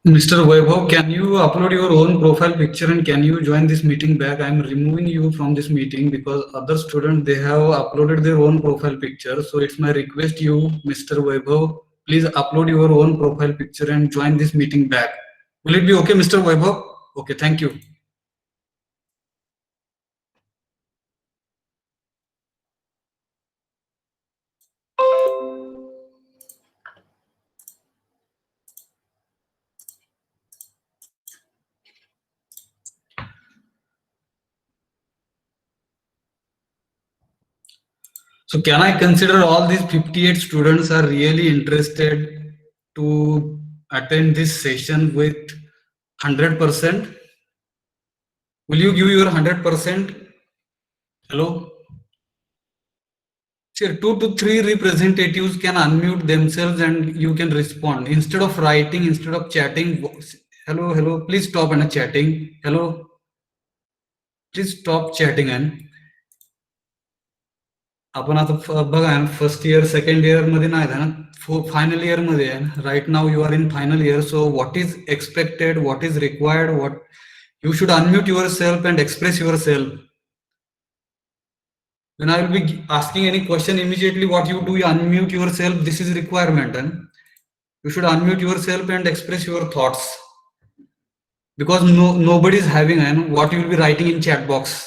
Mr. Vaibhav, can you upload your own profile picture and can you join this meeting back? I'm removing you from this meeting because other students, they have uploaded their own profile picture. So it's my request you, Mr. Vaibhav, please upload your own profile picture and join this meeting back. Will it be okay, Mr. Vaibhav? Okay, thank you. So can I consider all these 58 students are really interested to attend this session with 100%? Will you give your 100%? Hello? Sure, 2 to 3 representatives can unmute themselves and you can respond. Instead of writing, instead of chatting, hello, hello, please stop and chatting. Hello, please stop chatting and आपण आता बघा first year second year मध्ये नाही ना final year मध्ये आहे right now you are in final year so what is expected what is required what you should unmute yourself and express yourself when I will be asking any question immediately what you do you unmute yourself. This is requirement and you should unmute yourself and express your thoughts because nobody is having and what you will be writing in chat box.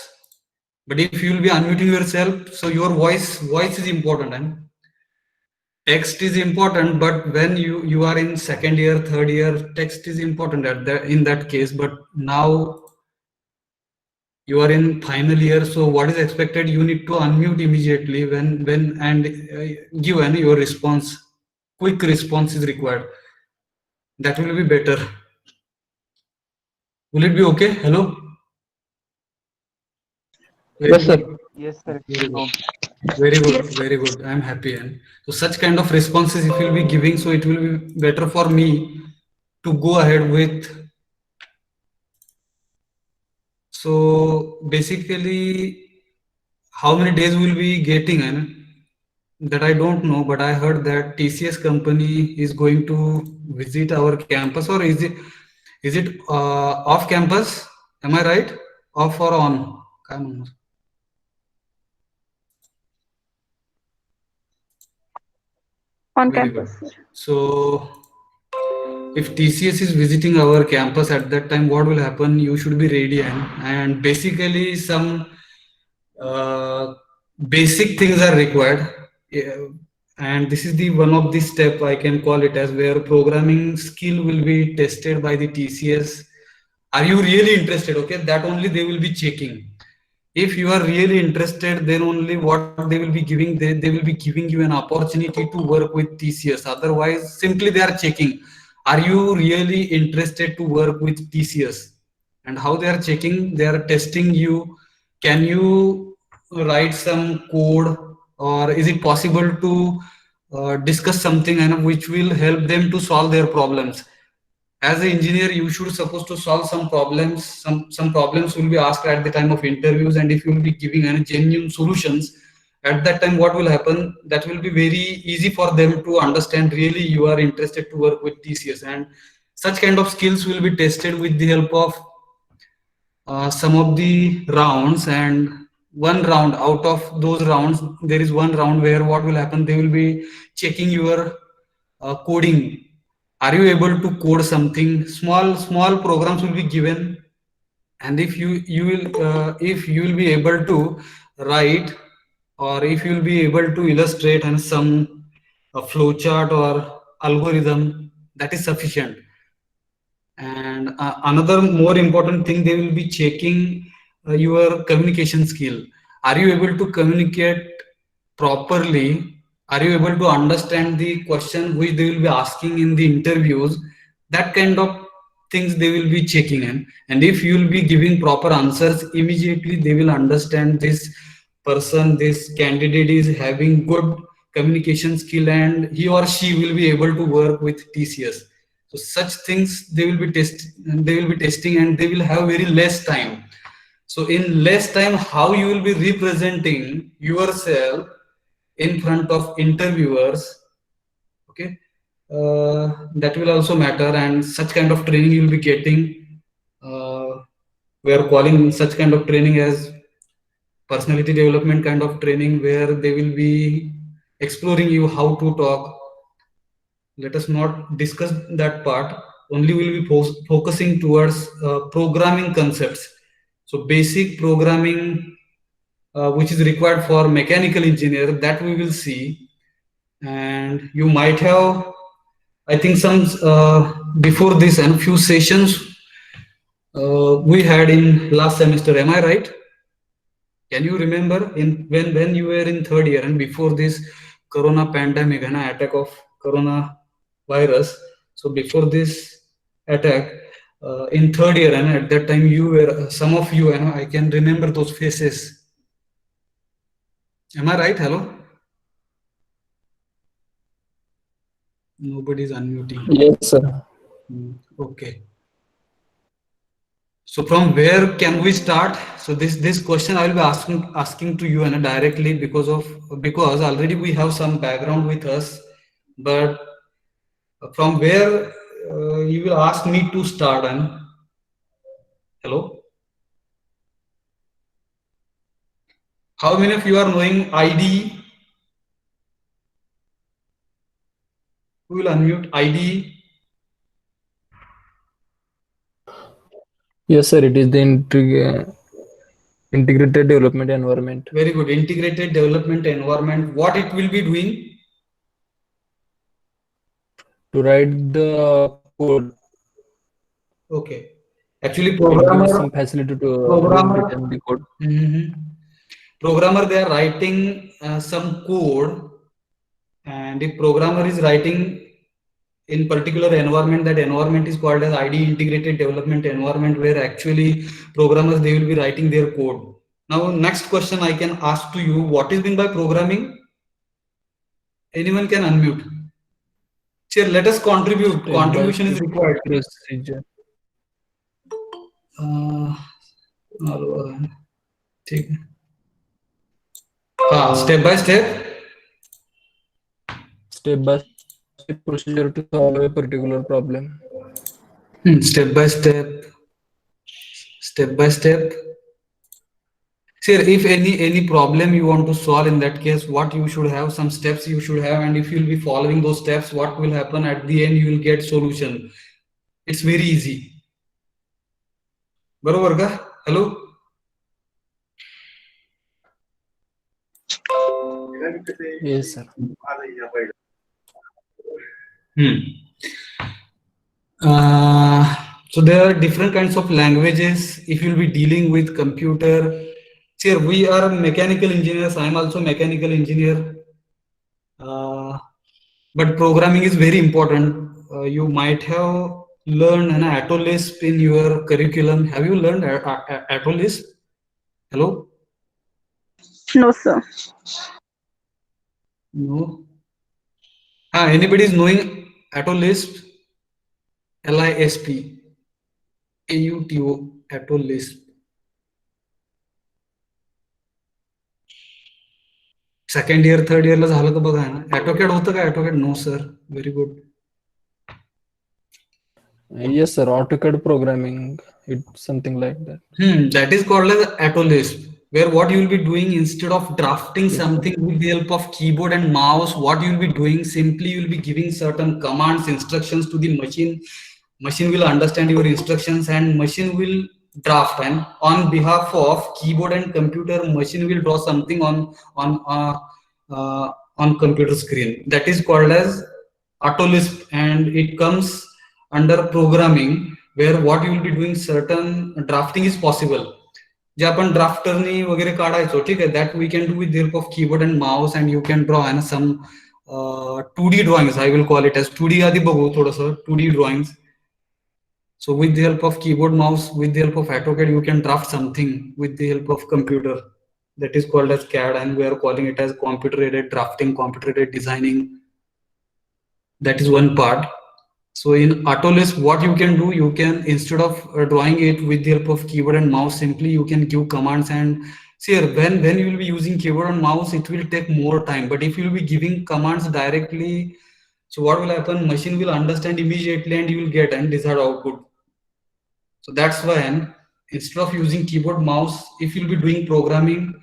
But if you will be unmuting yourself, so your voice is important and text is important. But when you are in second year, third year, text is important in that case. But now you are in final year, so what is expected? You need to unmute immediately when and give your response. Quick response is required. That will be better. Will it be okay? Hello. Yes, sir. Yes, sir. Very good, very good. I'm happy. And so such kind of responses if you'll be giving, so it will be better for me to go ahead with. So basically, how many days will be getting and that I don't know, but I heard that TCS company is going to visit our campus, or is it off campus? Am I right? Off or on? On campus. So if TCS is visiting our campus at that time, what will happen? You should be ready and basically some basic things are required. And this is the one of the step I can call it as where programming skill will be tested by the TCS. Are you really interested? Okay, that only they will be checking. If you are really interested, then only what they will be giving, they will be giving you an opportunity to work with TCS. Otherwise, simply they are checking, are you really interested to work with TCS? And how they are checking? They are testing you. Can you write some code, or is it possible to discuss something and which will help them to solve their problems? As an engineer, you should supposed to solve some problems. Some problems will be asked at the time of interviews, and if you will be giving any genuine solutions at that time, what will happen? That will be very easy for them to understand really you are interested to work with TCS. And such kind of skills will be tested with the help of some of the rounds. And one round out of those rounds, there is one round where what will happen? They will be checking your coding. Are you able to code something? Small programs will be given, and if you will be able to write, or if you will be able to illustrate and some flowchart or algorithm, that is sufficient. And another more important thing, they will be checking your communication skill. Are you able to communicate properly? Are you able to understand the question which they will be asking in the interviews? That kind of things they will be checking in. And if you will be giving proper answers, immediately they will understand this person, this candidate is having good communication skill and he or she will be able to work with TCS. So such things they will be testing and they will have very less time. So in less time, how you will be representing yourself in front of interviewers? Okay, that will also matter, and such kind of training you will be getting. We are calling such kind of training as personality development kind of training, where they will be exploring you how to talk. Let us not discuss that part. Only will be focusing towards programming concepts. So basic programming, which is required for mechanical engineer, that we will see. And you might have, I think, some before this and few sessions we had in last semester. Am I right? Can you remember in when you were in third year and before this corona pandemic and attack of corona virus? So before this attack in third year, and at that time you were some of you, and I can remember those faces. Am I right? Hello. Nobody is unmuting. Yes, sir. Okay. So from where can we start? So this question I will be asking to you and directly because already we have some background with us, but from where you will ask me to start. And hello, how many of you are knowing IDE? Who will unmute IDE? Yes, sir. It is the integrated development environment. Very good. Integrated development environment. What it will be doing? To write the code. Okay. Actually, It programmer gives some facility to written the code. Programmer, they are writing some code, and if programmer is writing in particular environment, that environment is called as IDE, integrated development environment, where actually programmers, they will be writing their code. Now next question I can ask to you, what is meant by programming? Anyone can unmute. Sure, let us contribute. Contribution is required. Procedure. Step by step. Step by step procedure to solve a particular problem. Step by step. Step by step. Sir, if any problem you want to solve, in that case, what you should have, some steps you should have, and if you will be following those steps, what will happen at the end? You will get solution. It's very easy. बरोबर का? Hello. Yes, sir. So there are different kinds of languages. If you'll be dealing with computer, see, we are mechanical engineers. I am also mechanical engineer. But programming is very important. You might have learned an AutoLisp in your curriculum. Have you learned AutoLisp? Hello? No, sir. No. Anybody is knowing AutoLisp? LISP. AUTO. AutoLisp. Second year, third year ला झालं तर बघा ना. AutoCAD होतं का AutoCAD? No, sir. Very good. Yes, sir. AutoCAD programming. It's something like that. That is called as AutoLisp, where what you will be doing, instead of drafting something with the help of keyboard and mouse, what you will be doing, simply you will be giving certain commands, instructions to the machine. Machine will understand your instructions and machine will draft, and on behalf of keyboard and computer, machine will draw something on computer screen. That is called as AutoLisp, and it comes under programming, where what you will be doing, certain drafting is possible. जे आपण ड्राफ्टरनी वगैरे काढायचो, ठीक आहे, that we can do with the help of keyboard and mouse, and you can draw and some 2D drawings. I will call it as 2D. आधी बघू थोडंसं 2D drawings. So with the help of keyboard, mouse, with the help of AutoCAD, you can draft something with the help of computer. That is called as CAD, and we are calling it as computer-aided drafting, computer-aided designing. That is one part. So in AutoLisp, what you can do, you can, instead of drawing it with the help of keyboard and mouse, simply you can give commands. And see here, when you will be using keyboard and mouse, it will take more time. But if you will be giving commands directly So what will happen? Machine will understand immediately and you will get an desired output. So that's why instead of using keyboard mouse, if you'll be doing programming,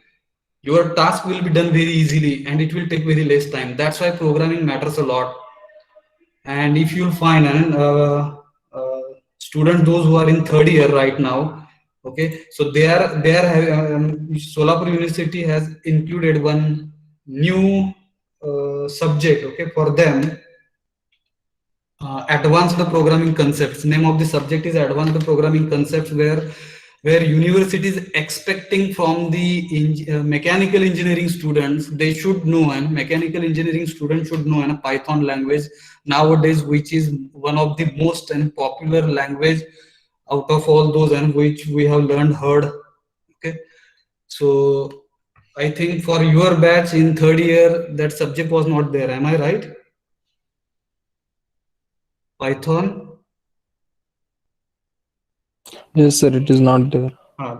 your task will be done very easily and it will take very less time. That's why programming matters a lot. And if you'll find students, those who are in third year right now, okay, so Solapur University has included one new subject, okay, for them. Advanced programming concepts. Name of the subject is advanced programming concepts, where university is expecting from the mechanical engineering students, they should know, and mechanical engineering students should know a Python language nowadays, which is one of the most and popular language out of all those, and which we have heard. Okay, so I think for your batch in third year, that subject was not there. Am I right? Python? Yes, sir, it is not there.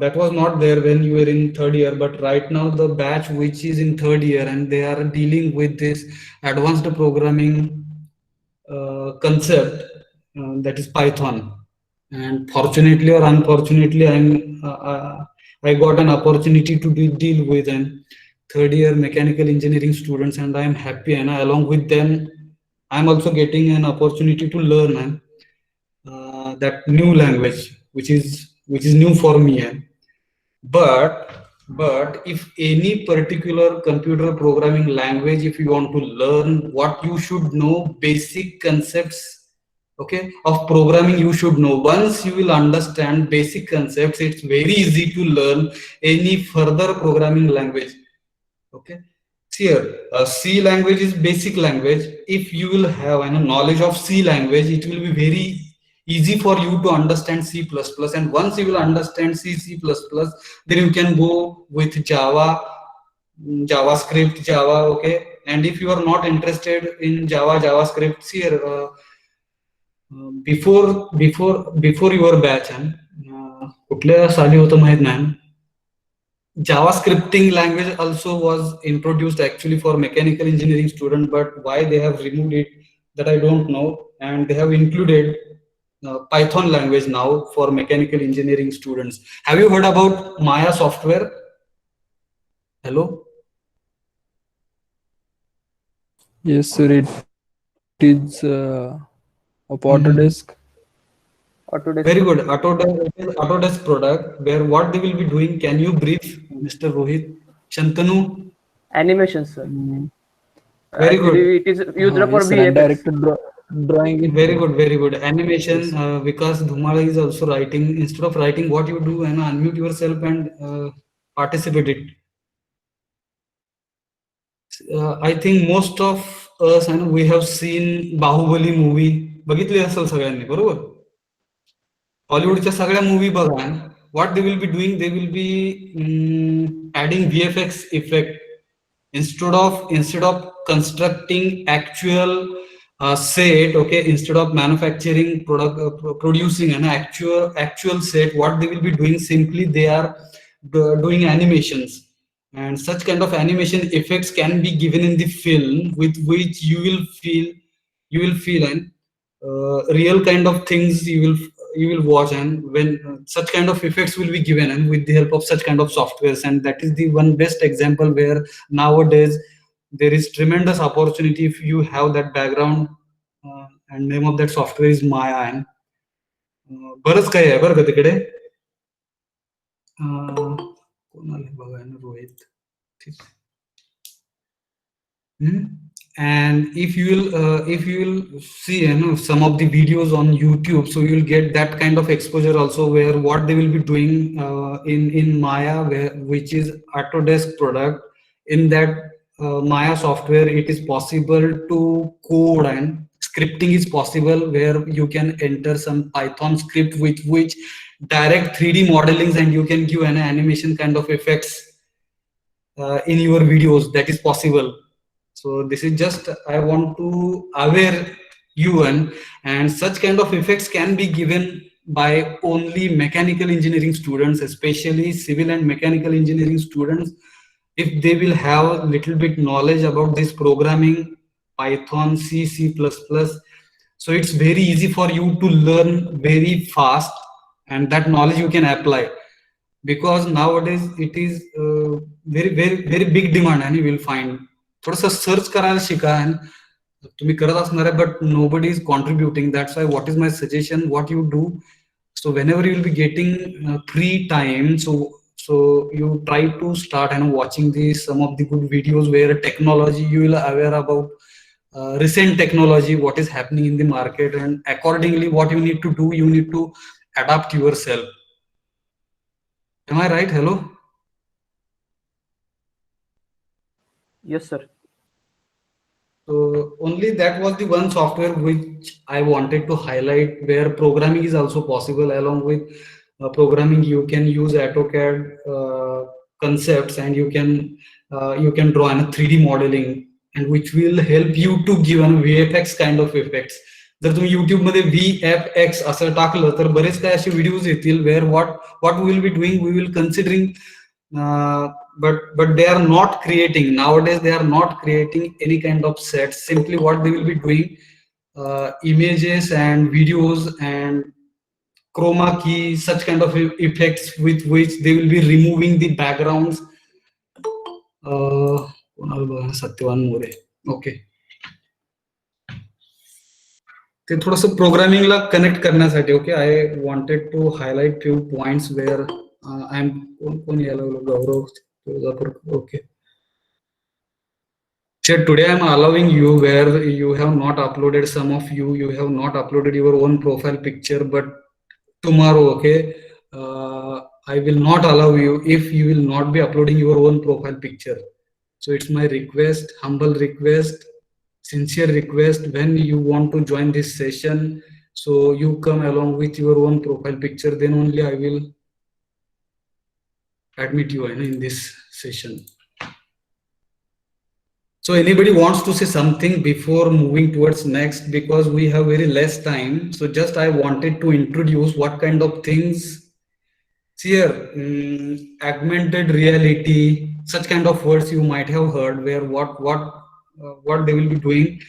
That was not there when you were in third year, but right now the batch which is in third year and they are dealing with this advanced programming concept, that is Python. And fortunately or unfortunately, I got an opportunity to deal with an third year mechanical engineering students, and I am happy, and along with them I am also getting an opportunity to learn that new language, which is new for me. But if any particular computer programming language, if you want to learn, what you should know, basic concepts, okay, of programming you should know. Once you will understand basic concepts, it's very easy to learn any further programming language. Okay, here C language is basic language. If you will have a knowledge of C language, it will be very easy for you to understand C++, and once you will understand C++, then you can go with Java, JavaScript, Java, okay. And if you are not interested in Java, JavaScript, here before your batch, कुठल्या साली होतं माहित नाही, JavaScripting language also was introduced actually for mechanical engineering student, but why they have removed it, that I don't know, and they have included Python language now for mechanical engineering students. Have you heard about Maya software? Hello? Yes, sir, it is of Autodesk. Autodesk. Very good. Autodesk product, where what they will be doing, can you brief, Mr. Rohit? Shantanu? Animation, sir. Very good. It is used for Yes, sir, VFX. and directed drawing. In Very good. Animation, because Dhumala is also writing. Instead of writing, what you do, and unmute yourself and participate it. I think most of us, and we have seen Bahubali movie. बघितली असेल सगळ्यांनी, बरोबर? हॉलिवूडच्या सगळ्या movie बघा. What they will be doing, they will be adding VFX effect instead of constructing actual set, okay, instead of manufacturing producing an actual set. What they will be doing, simply they are doing animations, and such kind of animation effects can be given in the film, with which you will feel and real kind of things you will watch, and when such kind of effects will be given, and with the help of such kind of softwares. And that is the one best example where nowadays there is tremendous opportunity if you have that background, and name of that software is Maya. And बरंच काही आहे बरं का तिकडे. कोणाला बघा ना, Rohit. And if you will see some of the videos on YouTube, so you will get that kind of exposure also, where what they will be doing in Maya, which is Autodesk product. In that Maya software, it is possible to code, and scripting is possible, where you can enter some Python script with which direct 3D modelings, and you can give an animation kind of effects in your videos. That is possible. So this is just, I want to aware you, and such kind of effects can be given by only mechanical engineering students, especially civil and mechanical engineering students. If they will have little bit knowledge about this programming, Python, C, C++. So it's very easy for you to learn very fast, and that knowledge you can apply, because nowadays it is very big demand, and you will find थोडंसं search करायला शिका, and तुम्ही करत असणार आहे, but nobody is contributing. That's why what is my suggestion, what you do, so whenever you will be getting free time, so you try to start and watching some of the good videos where technology you will aware about recent technology, what is happening in the market, and accordingly what you need to do, you need to adapt yourself. Am I right? Hello? Yes, sir. So only that was the one software which I wanted to highlight, where programming is also possible. Along with programming, you can use AutoCAD concepts, and you can draw a 3D modeling, and which will help you to give a VFX kind of effects. जर तुम्ही YouTube मध्ये VFX असं टाकलं तर बरेच काही असे videos येतील, where what we will be doing, we will considering, but they are not creating nowadays. They are not creating any kind of sets. Simply what they will be doing, images and videos and chroma key, such kind of effects with which they will be removing the backgrounds. Satyavan More. Okay. ते थोडंसं प्रोग्रामिंगला connect करण्यासाठी. Okay, I wanted to highlight few points where I am कोण यायला Gaurav Tuljapur. Okay, today I am allowing you where you have not uploaded, some of you have not uploaded your own profile picture, but tomorrow, okay, I will not allow you if you will not be uploading your own profile picture. So it's my request, humble request, sincere request, when you want to join this session, so you come along with your own profile picture, then only I will admit you in this session. So anybody wants to say something before moving towards next, because we have very less time. So just I wanted to introduce what kind of things. See here, augmented reality, such kind of words you might have heard, where what they will be doing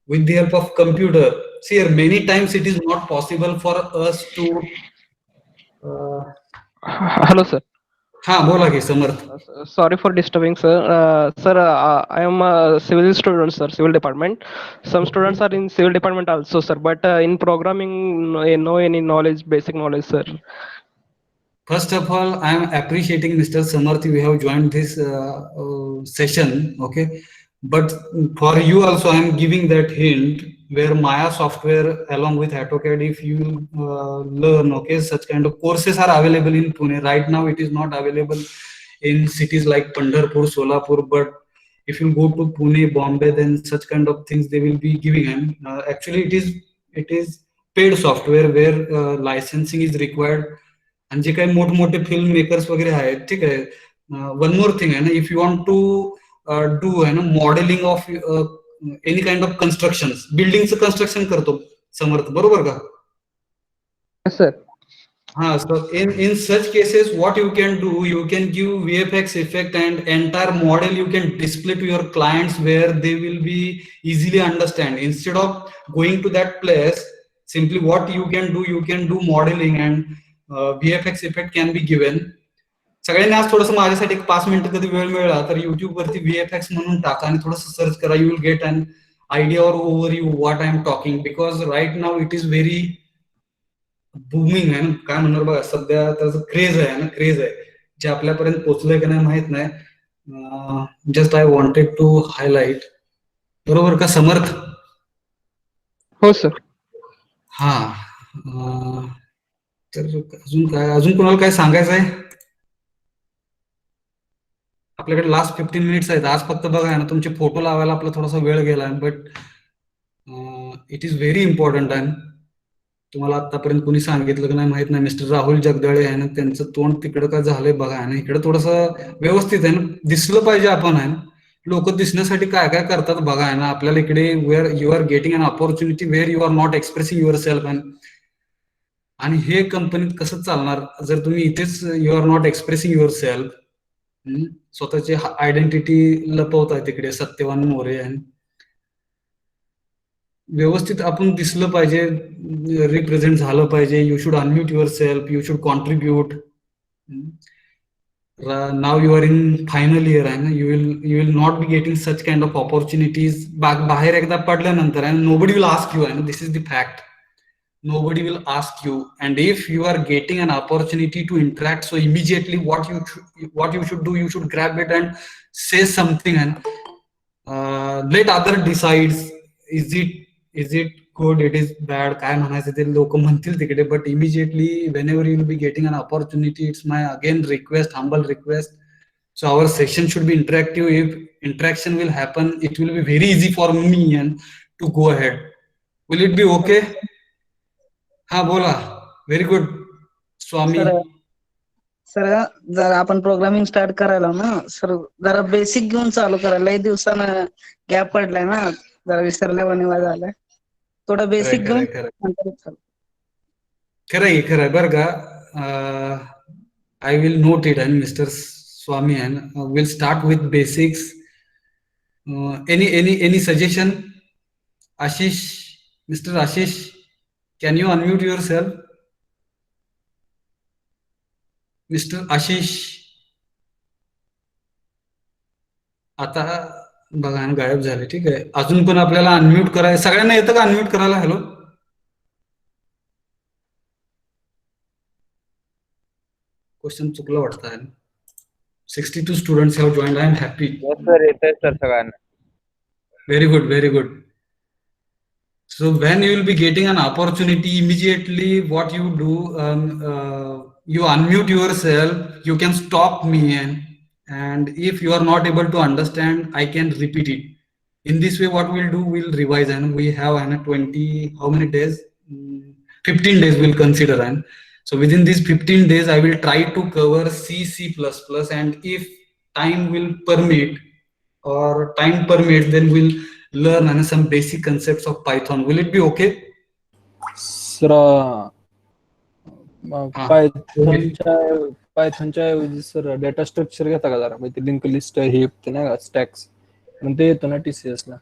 with the help of computer. See here, many times it is not possible for us to Hello, sir. हाँ बोला की समर्थ. Sorry for disturbing, sir. Sir, I am a civil student, sir, civil department. Some students are in civil department also, sir, but in programming, no any knowledge, basic knowledge, sir. First of all, I am appreciating Mr. Samarth, you have joined this session, okay. But for you also, I am giving that hint, where Maya software along with AutoCAD, if you learn, okay, such kind of courses are available in Pune. Right now, it is not available in cities like Pandharpur, Solapur, but if you go to Pune, Bombay, then such kind of things they will be giving. And actually, it is paid software where licensing is required. आणि जे काही मोठमोठे film makers वगैरे आहेत, ठीक आहे. One more thing आहे ना, if you want to do आहे ना modeling of any kind of construction, बिल्डिंगचं कन्स्ट्रक्शन करतो समर्थ, बरोबर का? Yes, sir. हाँ, so in such cases what you can do, you can give VFX effect and entire model you can display to your clients, where they will be easily understand. Instead of going to that place, simply what you can do modeling and VFX effect can be given. सगळ्यांनी आज थोडंसं माझ्यासाठी एक 5 मिनिटं कधी वेळ मिळाला तर युट्यूब वरती VFX म्हणून टाका आणि थोडंसं सर्च करा. You will get an idea or overview what I am talking, because right now it is very booming आहे ना, काय म्हणणार बघा, सध्या त्याचं क्रेज आहे ना, क्रेज आहे, जे आपल्यापर्यंत पोहोचलंय का नाही माहित नाही. Just I wanted to highlight. बरोबर का समर्थ? हो सर. हा, तर अजून कोणाला काय सांगायचं आहे? आपल्याकडे लास्ट 15 मिनिट्स आहेत. आज फक्त बघा आहे ना, तुमचे फोटो लावायला आपला थोडासा वेळ गेला, but it is very important. आहे तुम्हाला आतापर्यंत कोणी सांगितलं का नाही माहित नाही, मिस्टर राहुल जगदाळे आहे ना, त्यांचं तोंड तिकडं का झालंय बघा आहे ना, इकडे थोडंसं व्यवस्थित आहे ना, दिसलं पाहिजे आपण आहे ना. लोक दिसण्यासाठी काय काय करतात बघा आहे ना, आपल्याला इकडे where you are getting an opportunity where you are not expressing yourself. आणि हे कंपनीत कसं चालणार जर तुम्ही इथेच you are not expressing yourself, स्वतःची आयडेंटिटी लपवताय तिकडे सत्यवान मोरे. व्यवस्थित आपण दिसलं पाहिजे, रिप्रेझेंट झालं पाहिजे. You should unmute yourself, you should contribute. Now you are in final year आहे ना, you will not be getting such kind of opportunities. बाहेर एकदा पडल्यानंतर आहे, नोबडी विल आस्क यू आहे ना, this is the fact. Nobody will ask you, and if you are getting an opportunity to interact, so immediately what you should do, you should grab it and say something, and let other decides. Is it good, it is bad, काय म्हणायचं ते लोक म्हणतील तिकडे. But immediately whenever you will be getting an opportunity, it's my again request, humble request. So our session should be interactive. If interaction will happen, it will be very easy for me and to go ahead. Will it be okay? हा बोला. Very good स्वामी. Sir जर आपण programming start करायला ना sir, जरा basic घेऊन चालू करायला. लई दिवसानं गॅप पडलाय ना, जरा विसरल्यावानी झालाय. थोडं बेसिक घेऊन खरंय बरं का. I will note it and mister Swami and will start with basics. Any suggestion? Ashish, mister Ashish, can you unmute yourself? Mr. Ashish. आता बघा गायब झाले. ठीक आहे, अजून पण आपल्याला अनम्यूट करायला. सगळ्यांना येतं का अनम्यूट करायला? हॅलो, क्वेश्चन चुकलं वाटतं आहे. 62 students have joined. I am happy. Sir येतंय सर सगळ्यांना. Very good, very good. So when you will be getting an opportunity, immediately what you do, you unmute yourself. You can stop me, and if you are not able to understand, I can repeat it. In this way, what we'll do, we'll revise, and we have 20, how many days? 15 days we'll consider, and so within these 15 days, I will try to cover C++, and if time will permit, then we'll learn some basic concepts of Python. Will it be okay? Sir पायथॉनच्या ऐवजी sir data structure घेता का जरा? म्हणजे link list हे येते ना स्टॅक्स, मग ते येतं ना TCS ला.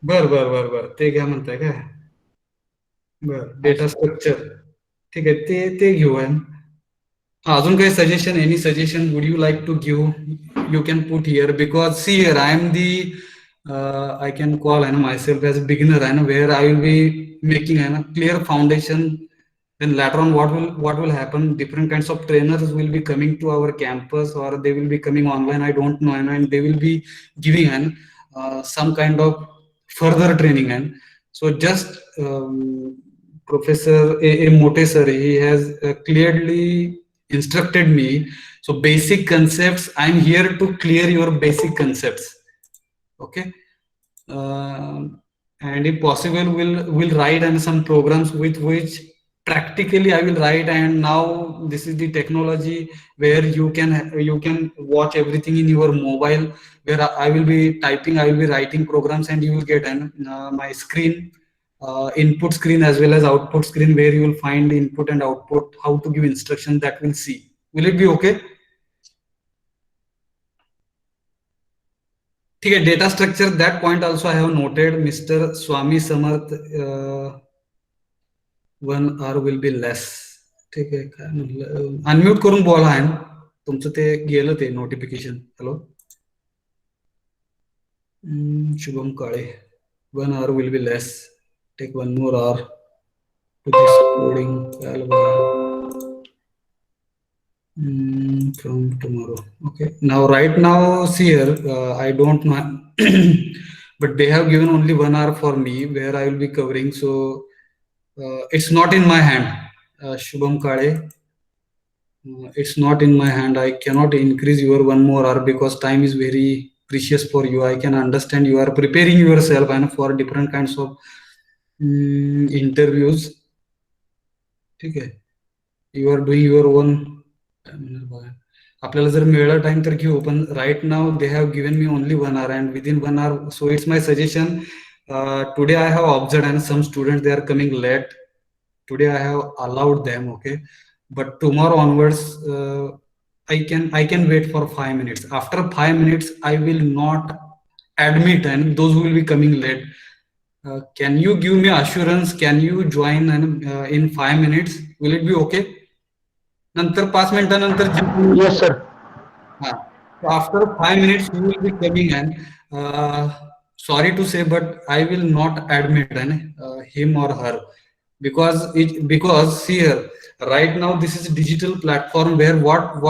बर ते घ्या म्हणताय काय? बर, डेटा स्ट्रक्चर. ठीक आहे, ते घेऊ. अजून काही suggestion? Any suggestion would you like to give? You can put here, because see here I am the I can call myself as a beginner, where I will be making a clear foundation. Then later on, what will happen? Different kinds of trainers will be coming to our campus, or they will be coming online. I don't know, and they will be giving some kind of further training. And so, just Professor A. Mote sir, he has clearly instructed me. So, basic concepts. I am here to clear your basic concepts. Okay, and if possible, we'll write some programs with which practically I will write. And now this is the technology where you can watch everything in your mobile, where I will be typing, I will be writing programs, and you will get my screen, input screen as well as output screen, where you will find input and output, how to give instructions, that we'll see. Will it be okay? ठीक आहे. Data structure, that point also I have noted. Mister Swami Samarth, 1 hour will be less. ठीक आहे, काय म्हणलं, unmute करून बोला आहे तुमचं, ते गेलं ते notification. Hello, Shubham Kale, 1 hour will be less. Take 1 more hour to this coding. From tomorrow. Okay, now right now, see here, I don't know, but they have given only 1 hour for me, where I will be covering. So it's not in my hand, Shubham Kale. It's not in my hand. I cannot increase your 1 more hour because time is very precious for you. I can understand you are preparing yourself and for different kinds of interviews. Okay, you are doing your own. आपल्याला जर मिळाला time तर घेऊ, पण right now they have given me only 1 hour, and within 1 hour, so it's my suggestion. Today I have observed and some students they are coming late. Today I have allowed them, okay, but tomorrow onwards I can wait for 5 minutes. After 5 minutes, I will not admit, and those who will be coming late, can you give me assurance? Can you join in 5 minutes? Will it be okay? नंतर 5 मिनिटानंतर Yes, sir. so after 5 minutes you will be coming and sorry to say, but I will not admit him or her because see here, right now this is a digital platform where what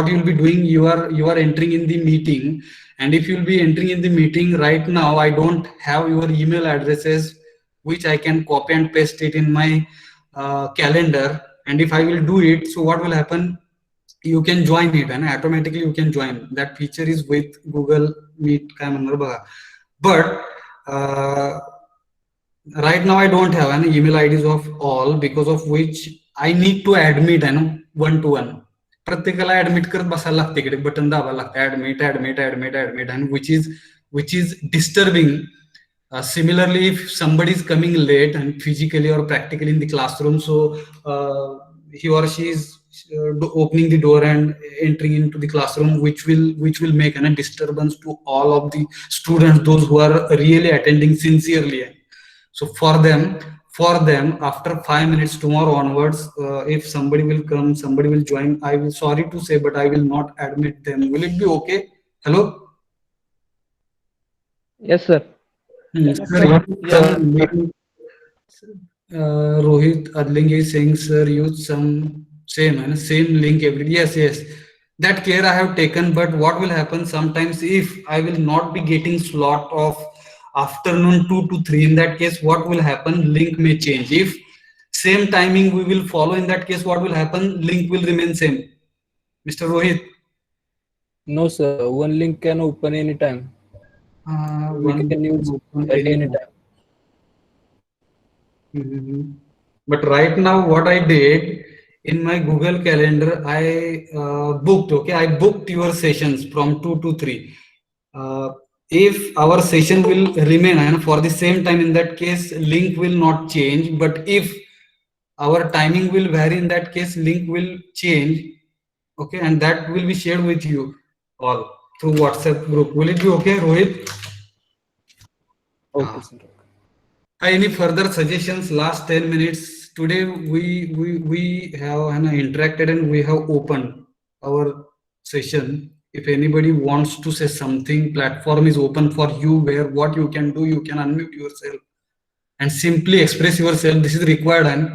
you will be doing, you are entering in the meeting, and if you will be entering in the meeting right now, I don't have your email addresses which I can copy and paste it in my calendar, and if I will do it, so what will happen, you can join it and automatically you can join. That feature is with Google Meet काय म्हणणार बघा. But right now I don't have any email IDs of all, because of which I need to admit one to one. प्रत्येकाला admit करत बसायला लागते, इकडे button दाबायला लागते admit and which is disturbing. Similarly, if somebody is coming late and physically or practically in the classroom, so he or she is opening the door and entering into the classroom, which will make a disturbance to all of the students, those who are really attending sincerely. So for them, after 5 minutes tomorrow onwards, if somebody will come, somebody will join, I will, sorry to say, but I will not admit them. Will it be okay? Hello? Yes, sir. Rohit Adlinge is saying, sir, use same link every. Yes. That care I have taken, but what will happen sometimes if I will not be getting slot of afternoon 2 to 3, in that case, what will happen? Link may change. If same timing we will follow, in that case, what will happen? Link will remain same. Mr. Rohit? No, sir. One link can open anytime. We can use at any time. But right now, what I did in my Google Calendar, I booked. Okay, I booked your sessions from 2 to 3. If our session will remain and for the same time, in that case, link will not change. But if our timing will vary, in that case, link will change. Okay, and that will be shared with you all through WhatsApp group. Will it be okay, Rohit? Okay, sir. Any further suggestions? Last 10 minutes. Today we have interacted and we have opened our session. If anybody wants to say something, platform is open for you, where what you can do, you can unmute yourself and simply express yourself. This is required. And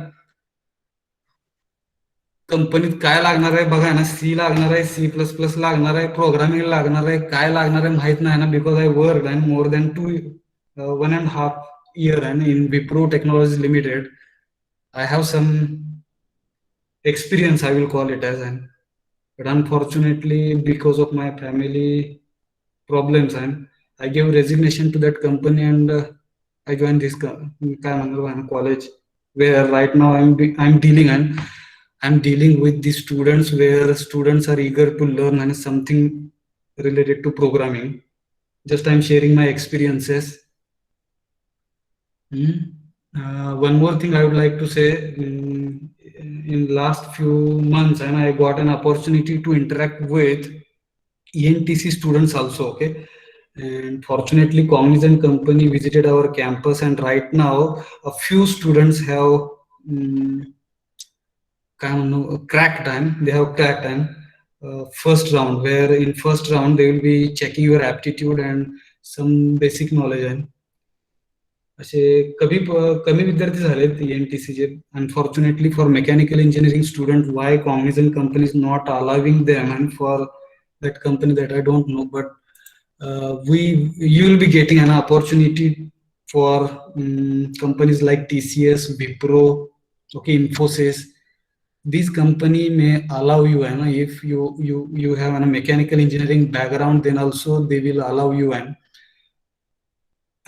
कंपनीत काय लागणार आहे बघा ना, सी लागणार आहे, C++ लागणार आहे, प्रोग्रामिंग लागणार आहे, काय लागणार आहे माहित नाही ना, because I work and more than 1.5 year and in Wipro Technologies Limited. I have some experience, I will call it as, but unfortunately because of my family problems, and I gave resignation to that company and I joined this college, where right now I'm dealing with the students, where students are eager to learn and something related to programming. Just I'm sharing my experiences. One more thing I would like to say, in last few months, and I got an opportunity to interact with ENTC students also. Okay, and fortunately Cognizant company visited our campus, and right now a few students have cracked time first round, where in first round they will be checking your aptitude and some basic knowledge. And असे कमी विद्यार्थी झालेत ENTC चे. Unfortunately for mechanical engineering student, why Cognizant company is not allowing them, and for that company, that I don't know, but you will be getting an opportunity for companies like TCS, Wipro, okay, Infosys. These company may allow you, and if you have a mechanical engineering background, then also they will allow you.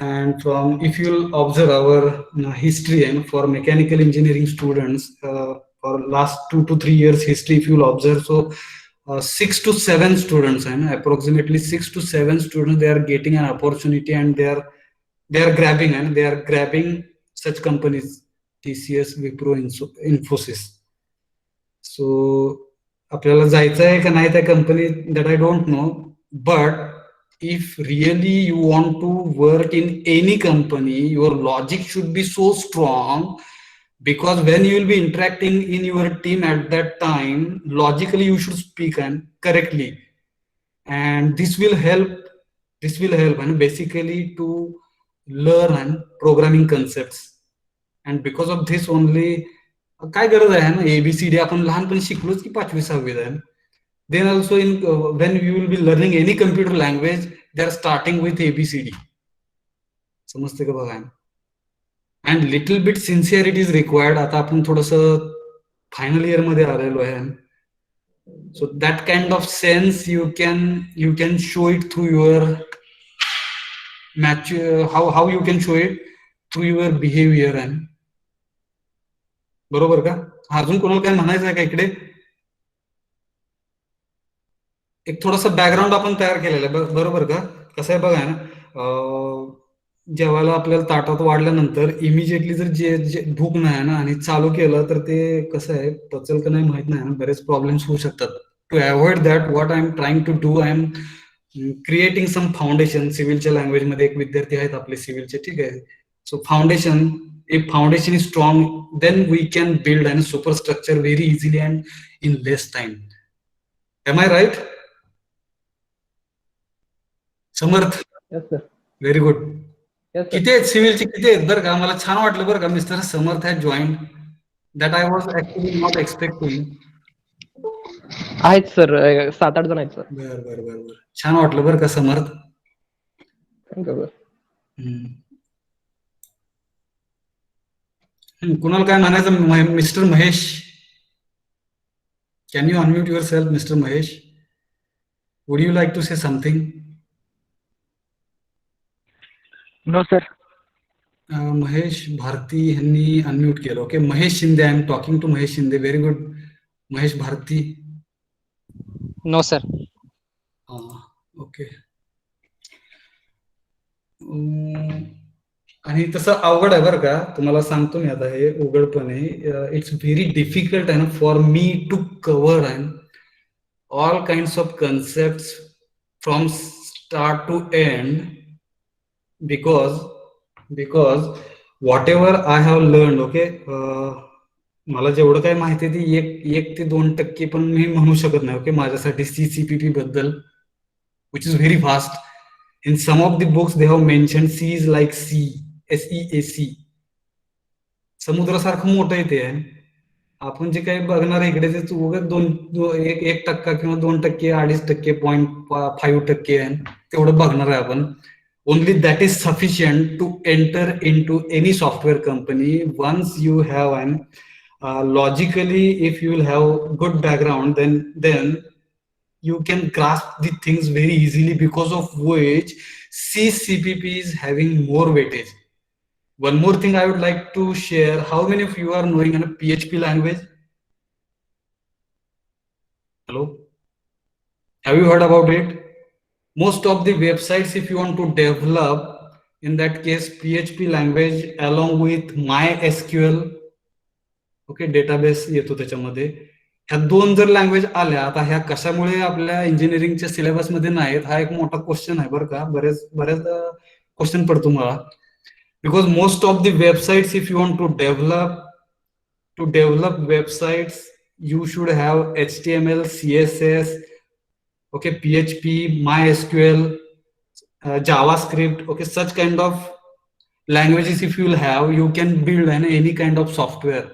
And from, if you'll observe our history, and for mechanical engineering students, for last 2 to 3 years history, if you'll observe, so 6 to 7 students, and approximately 6 to 7 students, they are getting an opportunity, and they are grabbing such companies, TCS, Wipro, Infosys. So आपल्याला जायचं आहे का नाही त्या कंपनीत, that I don't know, but if really you want to work in any company, your logic should be so strong, because when you will be interacting in your team at that time, logically you should speak and correctly, and this will help and basically to learn programming concepts. And because of this only, काय गरज आहे ना, ABCD आपण लहानपणी शिकलोच की 5वी 6वीत आहे. Then also when you will be learning any computer language, they are starting with ABCD. समजते का बघा. And little bit sincerity is required. आता आपण थोडस फायनल इयर मध्ये आलेलो आहे. So that kind of sense you can show it through your how you can show it through your behavior. and बरोबर का. अजून कोणाला काय म्हणायचं आहे का इकडे. एक थोडासा बॅकग्राऊंड आपण तयार केलेला आहे, बरोबर का. कसं आहे बघा ना, जेवायला आपल्याला ताटात वाढल्यानंतर इमिजिएटली जर जे भूक नाही ना आणि चालू केलं तर ते कसं आहे, पचल का नाही माहित नाही ना, बरेच प्रॉब्लेम्स होऊ शकतात. To avoid that, what I am trying to do, I am creating some foundation. सिव्हिलच्या लँग्वेज मध्ये एक विद्यार्थी आहेत आपले सिव्हिलचे, ठीक आहे. So foundation, if foundation is strong, then we can build a superstructure very easily and in less time. Am I right? Samarth. Yes, sir. Very good. Yes, sir. किती आहेत सिव्हिलचे, किती आहेत बरं का. मला छान वाटलं बरं का mister Samarth has join. That I was actually not expecting. आहेत सर, 7-8 जण आहेत सर. बर. छान वाटलं बरं का समर्थ. Thank you sir. कुणाला काय म्हणायचं. Mister Mahesh, can you unmute yourself. Mister Mahesh, would you like to say something. No sir. Mahesh Bharati यांनी अनम्यूट केलं. Okay, Mahesh Shinde, I am talking to Mahesh Shinde. Very good. Mahesh Bharati. No sir. Okay. आणि तसं अवघड आहे बरं का, तुम्हाला सांगतो मी आता हे उघडपणे. इट्स व्हेरी डिफिकल्ट आहे for me to cover all kinds of concept from start to end, because whatever I have learn. Okay, मला जेवढं काय माहिती आहे ती 1 ते 2% पण मी म्हणू शकत नाही. ओके, माझ्यासाठी CCPP बद्दल, which is very fast. In some of the books they have mentioned C is like SEAC. समुद्रासारखं मोठं आहे ते. आपण जे काही बघणार आहे इकडे ते 1% किंवा 2%, 2.5%, 0.5% आहे, तेवढं बघणार आहे आपण. Only that is sufficient to enter into any software company. Once you have logically, if you will have good background, then you can grasp the things very easily, because of which CCPP is having more weightage. One more thing I would like to share. How many of you are knowing a PHP language? Hello? Have you heard about it? Most of the websites, if you want to develop, in that case PHP language along with MySQL, okay, database येतो त्याच्यामध्ये. ह्या 2 जर language आल्या, आता ह्या कशामुळे आपल्या इंजिनिअरिंगच्या सिलेबस मध्ये नाहीत, हा एक मोठा क्वेश्चन आहे बरं का. बरेच क्वेश्चन पडतो मला. Because most of the websites, if you want to develop websites, you should have HTML, CSS, okay, PHP, MySQL, JavaScript, okay, such kind of languages if you will have, you can build any kind of software.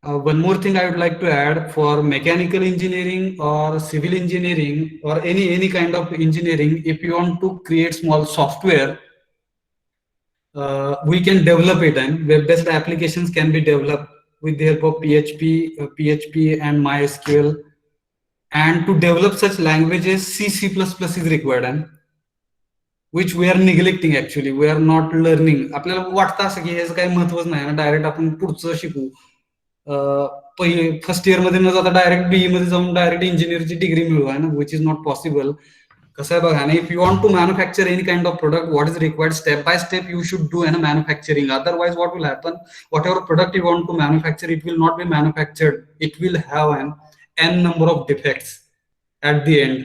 One more thing I would like to add, for mechanical engineering or civil engineering or any kind of engineering, if you want to create small software, we can develop it, and web-based applications can be developed with the help of PHP and MySQL. And to develop such languages, C++ is required, and which we are neglecting actually. We are not learning. आपल्याला वाटतं असं की याचं काही महत्वच नाही ना, direct आपण पुढचं शिकू. फर्स्ट इयर मध्ये न जाता डायरेक्ट BE मध्ये जाऊन डायरेक्ट इंजिनिअरची डिग्री मिळू आहे ना, विच इज नॉट पॉसिबल. कसं आहे बघा, if you want to manufacture any kind of product, what is required step by step you should do manufacturing. Otherwise what will happen, whatever product you want to manufacture, it will not be manufactured. It will have n number of defects at the end.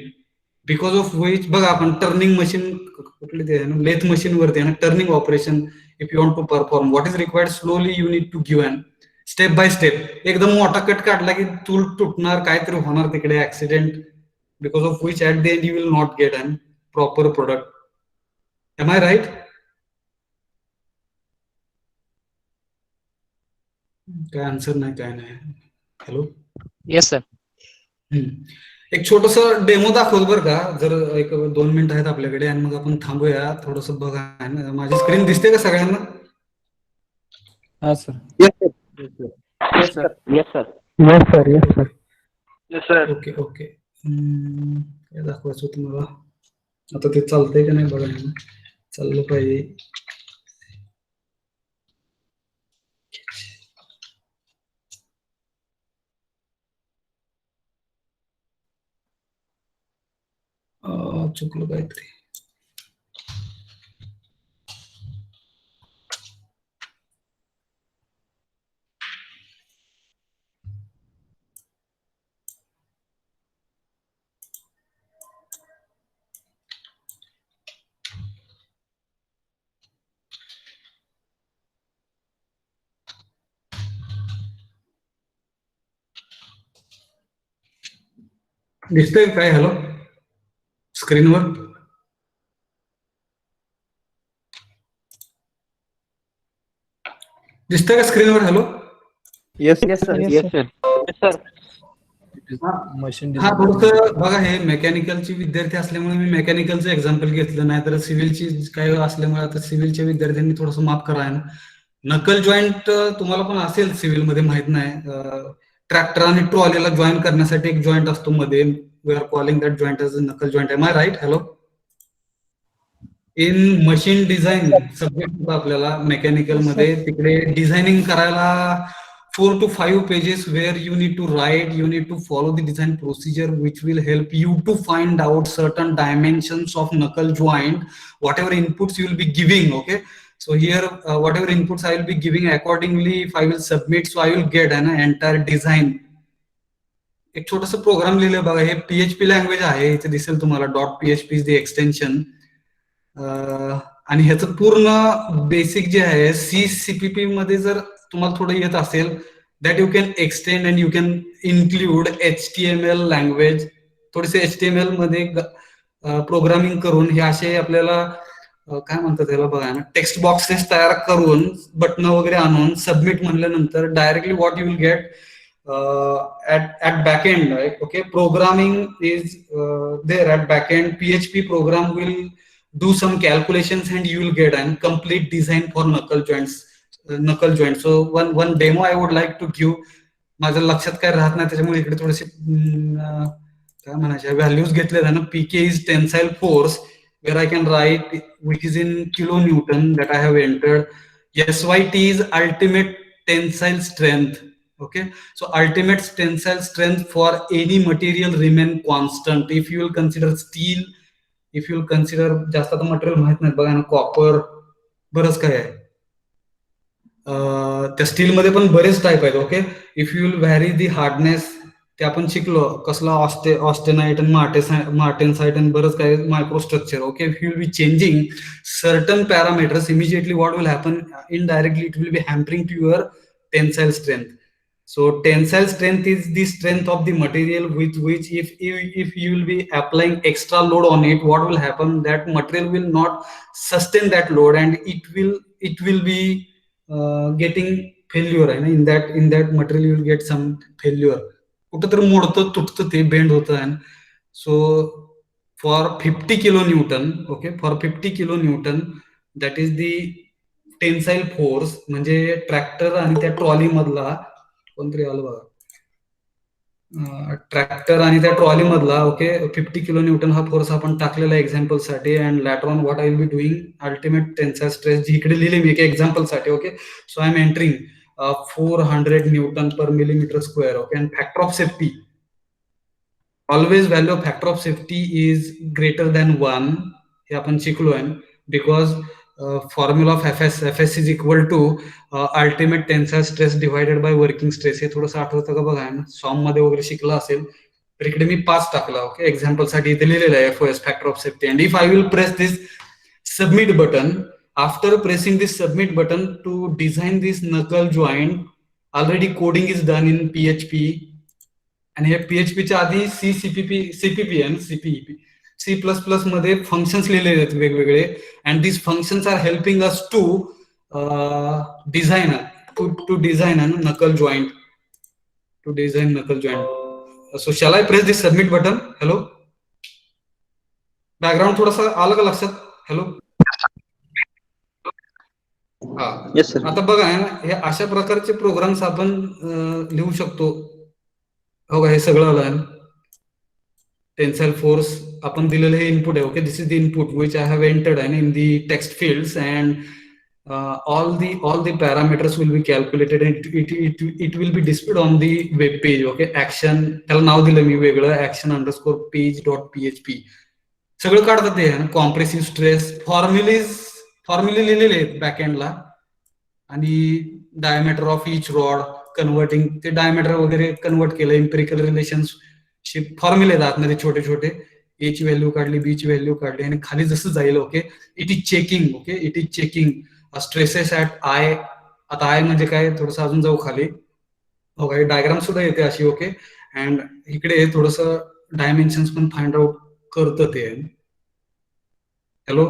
Because of which बघा आपण turning machine कुठले ते lathe machine वरती आहे ना turning operation if you want to perform what is required slowly you need to give and step by step एकदम मोठा cut काढला की चूल तुटणार काहीतरी होणार तिकडे accident because of which at the end you will not get an proper product am I right काय answer नाही काय नाही हॅलो Yes, sir. एक छोटस डेमो दाखवतो बरं का जर एक 2 मिनिटं आहेत आपल्याकडे आणि मग आपण थांबूया थोडस बघा ना माझी स्क्रीन दिसते का सगळ्यांना हा sir. Yes, sir. Yes, sir. Yes, sir. Yes, sir. Yes, sir. Okay okay काय दाखवायचं होतं मला आता ते चालतंय का नाही बघा ना चाललं पाहिजे चुकलं काहीतरी दिसतंय काय हॅलो स्क्रीनवर दिसतंय का स्क्रीनवर hello yes Yes, sir. Yes, sir. Yes, sir. Machine हा थोडस बघा हे मेकॅनिकलचे विद्यार्थी असल्यामुळे मी मेकॅनिकलचं एक्झाम्पल घेतलं नाही तर सिव्हिलची काय असल्यामुळे आता सिव्हिलच्या विद्यार्थ्यांनी थोडस माफ करा आहे ना नकल जॉईंट तुम्हाला पण असेल सिव्हिल मध्ये माहित नाही ट्रॅक्टर आणि ट्रॉलीला जॉईन करण्यासाठी एक जॉईंट असतो मध्ये we are calling that joint as knuckle joint am I right hello in machine design subject होता आपल्याला मेकॅनिकल मध्ये तिकडे डिझायनिंग करायला 4 to 5 pages where you need to write, you need to follow the design procedure which will help you to find out certain dimensions of knuckle joint, whatever inputs you will be giving, okay? So here, whatever inputs I will be giving accordingly, if I will submit, so I will get an entire design. एक छोटासा programme लिहिलंय बघा हे PHP language आहे इथे दिसेल तुम्हाला .php is the extension आणि ह्याचं पूर्ण बेसिक जे आहे CPP मध्ये जर तुम्हाला थोडं येत असेल that you can extend and you can include HTML language थोडेसे HTML मध्ये प्रोग्रामिंग करून हे असे आपल्याला काय म्हणतात त्याला बघा ना टेक्स्ट बॉक्सेस तयार करून बटन वगैरे आणून सबमिट म्हणल्यानंतर directly what you will gate at back end, right? Okay, programming is there at back end. PHP program will do some calculations and you will get a complete design for knuckle joints. So one demo I would like to give. माझ्या लक्षात काय राहत नाही त्याच्यामुळे इकडे थोडेसे काय म्हणायचे व्हॅल्यूज घेतले ना PK is tensile force where I can write which is in kilonewton that I have entered. SYT is ultimate tensile strength. Okay, so ultimate tensile strength for any material remain constant. If you will consider steel, if you will consider जास्त आता material माहित नाही बघा ना copper बरंच काय आहे त्या स्टील मध्ये पण बरेच टाईप आहेत okay if you will vary the hardness ते आपण शिकलो कसला ऑस्टेनाइट आणि मार्टेनसाइट आणि बरंच काय microstructure okay if you will be changing certain parameters immediately what will happen indirectly it will be hampering to your tensile strength. So tensile strength is the strength of the material with which if you will be applying extra load on it, what will happen? That material will not sustain that load and it will be getting failure. In that material you will get some failure. कुठेतरी मोडतं तुटतं ते bend होतं. So for 50 kilonewton, okay, for 50 kilonewton, that is the tensile force. म्हणजे tractor आणि त्या trolley मधला कोणतरी आलं बघा ट्रॅक्टर आणि त्या ट्रॉली मधला ओके 50 kilonewton हा फोर्स आपण टाकलेला एक्झाम्पल साठी and later on what I will be doing ultimate tensile stress जी इकडे लिहिले मी एक एक्झाम्पल साठी okay so I am entering 400 newton per millimeter square okay and factor of safety always value of factor of safety is greater than 1 हे आपण शिकलोय because formula of FS is equal to ultimate tensile stress divided by working stress हे थोडंसं आठवतं का बघा सॉम मध्ये वगैरे शिकलं असेल तर इकडे मी 5 टाकला. ओके, एक्झाम्पल साठी इथे लिहिलेलं आहे FOS factor of safety. And if I will press this submit button, after pressing this submit button to design this knuckle joint, already coding is done in PHP. आणि हे PHPच्या आधी CPP आणि CPEP C++ मध्ये functions लिहिलेले आहेत वेगवेगळे. And this functions are helping us to design knuckle joint. To design knuckle joint. So shall I press this submit button? Hello? Background थोडासा आलं का लक्षात? Hello? हा. Yes, sir. आता बघा हे अशा प्रकारचे प्रोग्राम्स आपण लिहू शकतो. हो का, हे सगळं आलं. टेन्साइल फोर्स आपण दिलेलं हे इनपुट आहे. Okay, this is the input which I have entered in the text fields. And all the parameters will be calculated and it will be displayed on the web page. Okay, action त्याला नाव दिलं मी वेगळं, action_page.php. सगळं काढतात ते compressive stress फॉर्म्युले लिहिलेले आहेत बॅकएंडला. आणि diameter of each rod converting, ते डायमीटर वगैरे कन्वर्ट केलं. एम्पिरिकल रिलेशनशिप फॉर्म्युले आहेत आतमध्ये छोटे छोटे. ए ची व्हॅल्यू काढली, बी ची व्हॅल्यू काढली आणि खाली जसं जाईल. Okay, it is checking. Okay, it is checking stresses at I. आता आय म्हणजे काय, थोडस अजून जाऊ खाली. ओके, डायग्राम सुद्धा येते अशी. ओके, अँड इकडे थोडस डायमेन्शन्स पण फाइंड आउट करतं ते. हॅलो,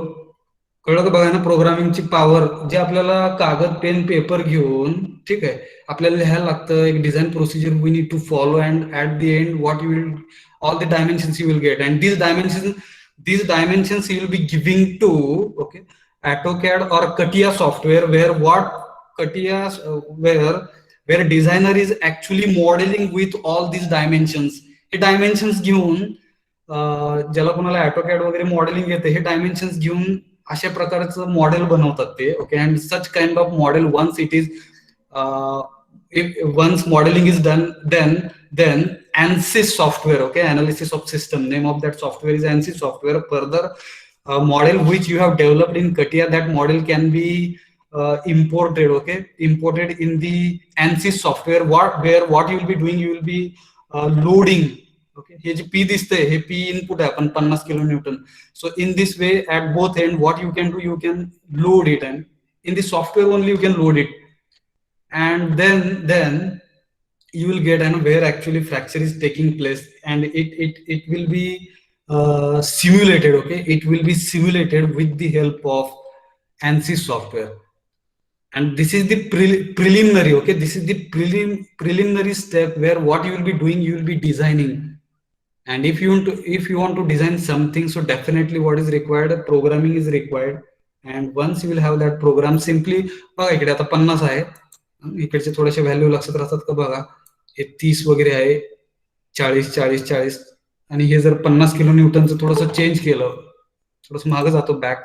कळलं का? बघा ना, प्रोग्रामिंगची पॉवर जे आपल्याला कागद पेन पेपर घेऊन, ठीक आहे, आपल्याला लिहायला लागतं एक design procedure we need to follow. And at the end what you will, all the dimensions you will get, and these dimensions you will be giving to, okay, AutoCAD or CATIA software, where designer is actually modeling with all these dimensions. हे dimensions घेऊन ज्याला कोणाला AutoCAD वगैरे modelling येते, हे dimensions घेऊन अशा प्रकारचं model बनवतात ते. Okay, and such kind of model once modeling is done, then ANSYS software, okay, analysis of system, name of that software is ANSYS software. Further model which you have developed in CATIA, that model can be imported, okay, imported in the ANSYS software. What you will be doing, you will be loading. Okay, हे जे P दिसतंय हे P input आहे, आपण 50 kilo newton. So in this way at both end what you can do, you can load it, and in the software only you can load it. And then you will get where actually fracture is taking place, and it will be simulated. Okay, it will be simulated with the help of ANSYS software. And this is the preliminary. Okay, this is the preliminary step where what you will be doing, you will be designing. And if you want to design something, so definitely what is required, programming is required. And once you will have that program, simply बघा इकडे आता 50 आहे, इकडचे थोडेसे value लक्षात राहतात का? बघा हे 30 वगैरे आहे, 40 आणि हे जर 50 किलो न्यूटनचं थोडंसं चेंज केलं, थोडस मागे जातो बॅक,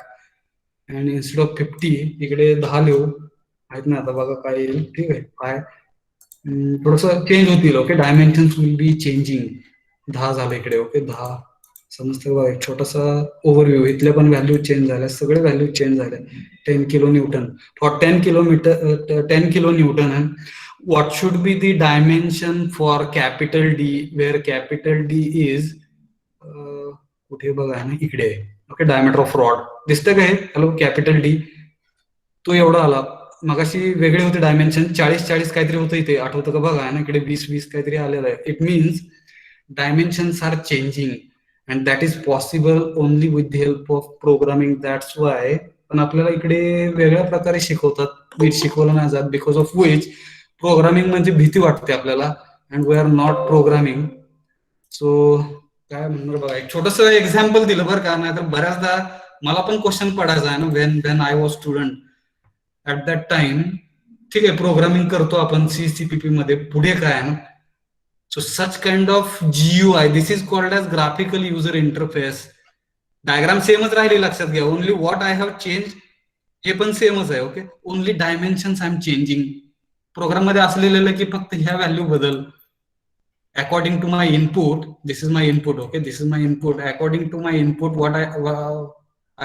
अँड इन्स्टेड ऑफ 50 इकडे 10 लिहू आहेत ना. आता बघा काय येईल, ठीक आहे, काय थोडस चेंज होतील. Okay, dimensions will be changing. 10 झालं इकडे. ओके, 10 समजतं बघा, एक छोटासा ओव्हरव्ह्यू. इथल्या पण व्हॅल्यू चेंज झाल्या, सगळे व्हॅल्यू चेंज झाल्या. 10 kilo Newton for 10 kilo Newton. What should be the dimension for capital D, where capital D is कुठे बघा ना, इकडे. ओके, डायमीटर ऑफ रॉड दिसतं का हे? हॅलो, कॅपिटल D तो एवढा आला. मगाशी वेगळे होते डायमेन्शन, 40 काहीतरी होतं इथे, आठवतं का? बघा ना, इकडे 20 काहीतरी आलेलं आहे. It means dimensions are changing, and that is possible only with the help of programming. That's why पण आपल्याला इकडे वेगळ्या प्रकारे शिकवतात, नीट शिकवलं नाही जात, बिकॉज ऑफ विच प्रोग्रामिंग म्हणजे भीती वाटते आपल्याला, and we are not programming. So काय म्हणणार बघा, एक छोटस एक्झाम्पल दिलं बरं का, नाहीतर बऱ्याचदा मला पण क्वेश्चन पडायचा आहे ना, when I was student at that time. ठीक आहे, प्रोग्रामिंग करतो आपण CPP मध्ये, पुढे काय आहे ना. So such kind of GUI, this is called as graphical user interface. Diagram सेमच राहिली, लक्षात घ्या. Only what I have change, हे पण सेमच आहे. Okay, only dimensions I am changing. Program मध्ये असलेलं की फक्त ह्या व्हॅल्यू बदल according to my input. This is my input. Okay, this is my input. According to my input what I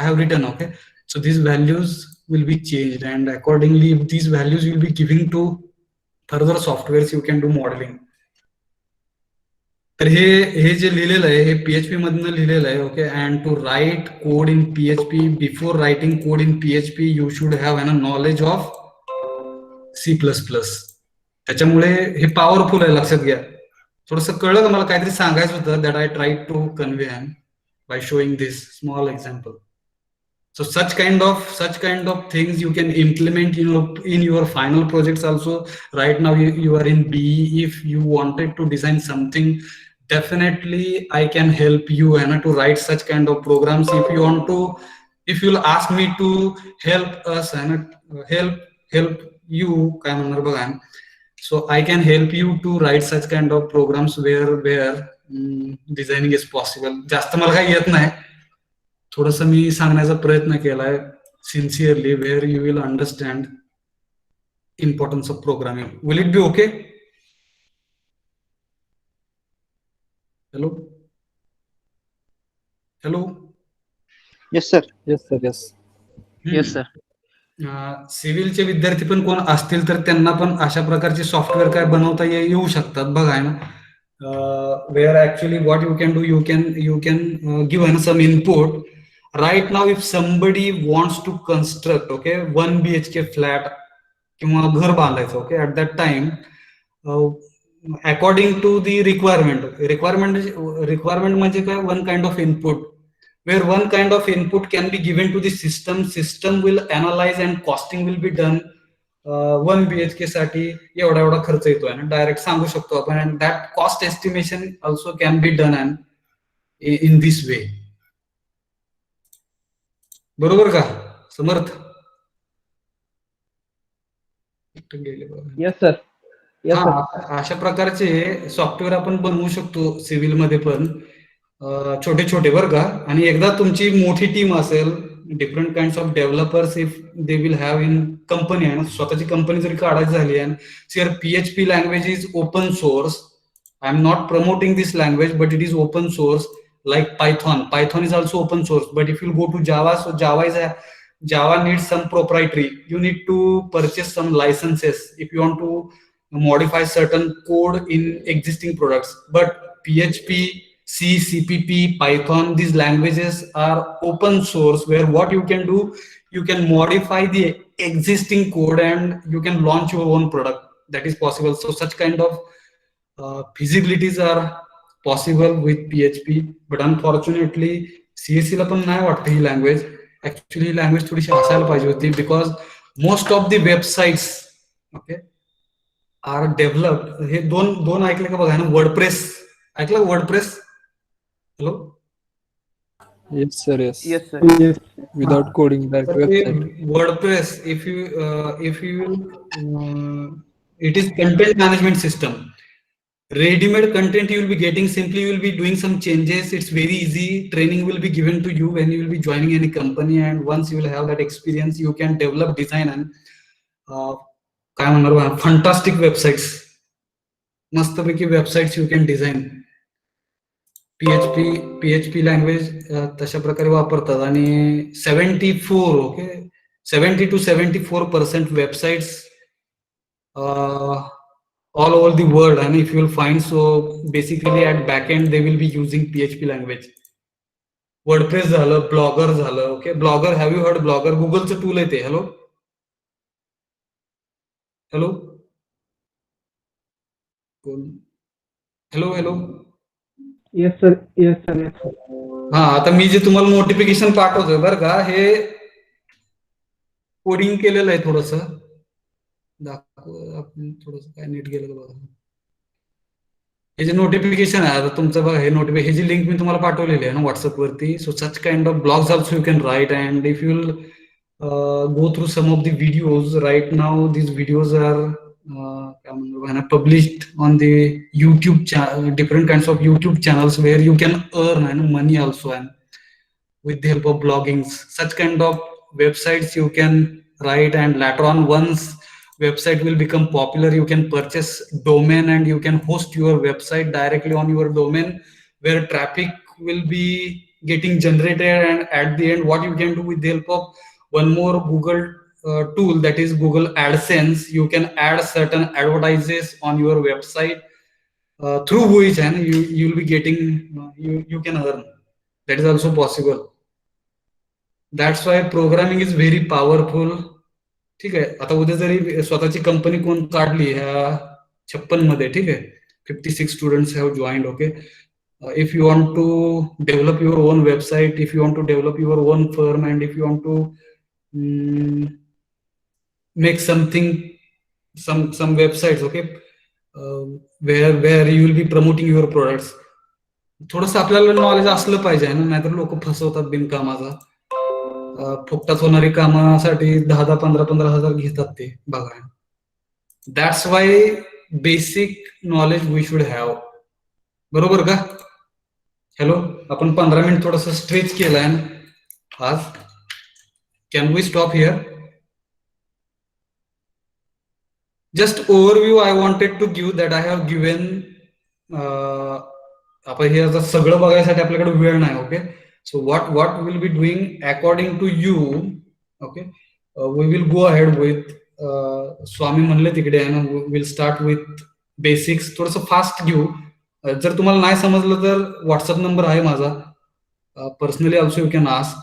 have written. Okay, so these values will be changed, and accordingly these values will be giving to further softwares you can do modeling. तर हे जे लिहिलेलं आहे हे PHP मधनं लिहिलेलं आहे. Okay, and to write code in PHP, before writing code in PHP you should have a knowledge of C++. त्याच्यामुळे हे powerful आहे, लक्षात घ्या. थोडस कळलं का मला? काहीतरी सांगायचं होतं, that I try to convey by showing this small example. So such kind of things you can implement in your final projects also. Right now you are in BE. If you wanted to design something, definitely I can help you to write such kind of programs. If you'll ask me to help us and help you काय म्हणणार बघा, so I can help you to write such kind of programs where designing is possible. जास्त मला काही येत नाही, थोडस मी सांगण्याचा प्रयत्न केलाय sincerely, where you will understand importance of programming. Will it be okay? Hello hello. Yes, sir. Yes sir yes. Yes, sir. सिव्हिलचे विद्यार्थी पण कोण असतील तर त्यांना पण अशा प्रकारचे सॉफ्टवेअर काय बनवता येऊ शकतात बघा ना. Where actually what you can do, you can give some input. Right now if somebody wants to construct 1 BHK flat किंवा घर बांधायचं, okay, at that time according to the requirement म्हणजे काय, one kind of input, where one kind of input can be given to the system will analyze and costing will be done. 1 BHK साठी एवढा खर्च येतोय ना, direct सांगू शकतो आपण, and that cost estimation also can be done and in this way. बरोबर का समर्थ? Yes, sir. Yes, sir. अशा प्रकारचे सॉफ्टवेअर आपण बनवू शकतो सिव्हिल मध्ये पण, छोटे छोटे बरं का. आणि एकदा तुमची मोठी टीम असेल, different kind of developers if they will have in company आहे ना, स्वतःची कंपनी जरी काढायची झाली आहे, सिअर PHP language is open source. I am not promoting this language but it is open source. Like Python is also open source, but if you go to Java, so Java needs some proprietary. You need to purchase some licenses if you want to modify certain code in existing products. But PHP, C, CPP, Python, these languages are open source, where what you can do, you can modify the existing code and you can launch your own product. That is possible. So such kind of feasibilities are possible with PHP, but unfortunately CSC ला पण नाही वाटतं ही language. Actually ही language थोडीशी असायला पाहिजे होती, because most of the websites are developed. हे दोन ऐकले का बघा ना, वर्डप्रेस ऐकलं? WordPress, hello? Yes sir yes. Yes, sir. Without coding direct website. WordPress if you it is content management system. Ready-made content you will be getting, simply you will be doing some changes. It's very easy. Training will be given to you when you will be joining any company, and once you will have that experience, you can develop, design and fantastic websites. मस्तपैकी websites you can design. PHP language तशा प्रकारे वापरतात. आणि 70 to 74% websites all over the world, and if you will find, so basically at backend they will be using PHP language. WordPress झालं, Blogger झालं. Okay, Blogger, have you heard Blogger? गुगलचं tool आहे ते. Hello hello hello hello. Yes, sir. Yes, sir. Yes, sir. हा, आता मी जे तुम्हाला notification पाठवतोय बरं का, हे कोडिंग केलेलं आहे. थोडस आपण थोडस काय नीट गेलं बघा. हे जे नोटिफिकेशन आहे आता तुमचं बघा, हे जी लिंक मी तुम्हाला पाठवलेली आहे ना व्हॉट्सअप वरती. So such kind of blogs also you can write, and if you will go through some of the videos right now, these videos are published on the YouTube channel, different kinds of YouTube channels where you can earn money also, and with the help of bloggings, such kind of websites you can write. And later on, once website will become popular, you can purchase domain and you can host your website directly on your domain, where traffic will be getting generated. And at the end, what you can do with the help of one more Google tool, that is Google AdSense, you can add certain advertises on your website through which and you will be getting you can earn. That is also possible. That's why programming is very powerful. ठीक आहे. आता उद्या जरी स्वतःची company कोण काढली ह्या 56 मध्ये, ठीक आहे, 56 students have joined. Okay, if you want to develop your own website, if you want to develop your own firm, and if you want to make something, some websites, okay, where you will be promoting your products, थोडंसं आपल्याला knowledge असलं पाहिजे ना, नाहीतर लोक फसवतात बिनकामाचा. फुकटात होणारी कामासाठी 10,000, 15,000 घेतात ते बघा. That's why basic knowledge we should have. बरोबर का? हॅलो, आपण 15 मिनिट थोडस स्ट्रेच केलाय आज. Can we stop here? Just overview I wanted to give that I have given. आपण हे आता सगळं बघायसाठी आपल्याकडे वेळ नाही. Okay, so what we'll be doing according to you, okay, we will go ahead with स्वामी म्हणले तिकडे आहे ना, we'll start with basics. थोडस फास्ट घेऊ. जर तुम्हाला नाही समजलं तर व्हॉट्सअप नंबर आहे माझा. Personally also you can ask,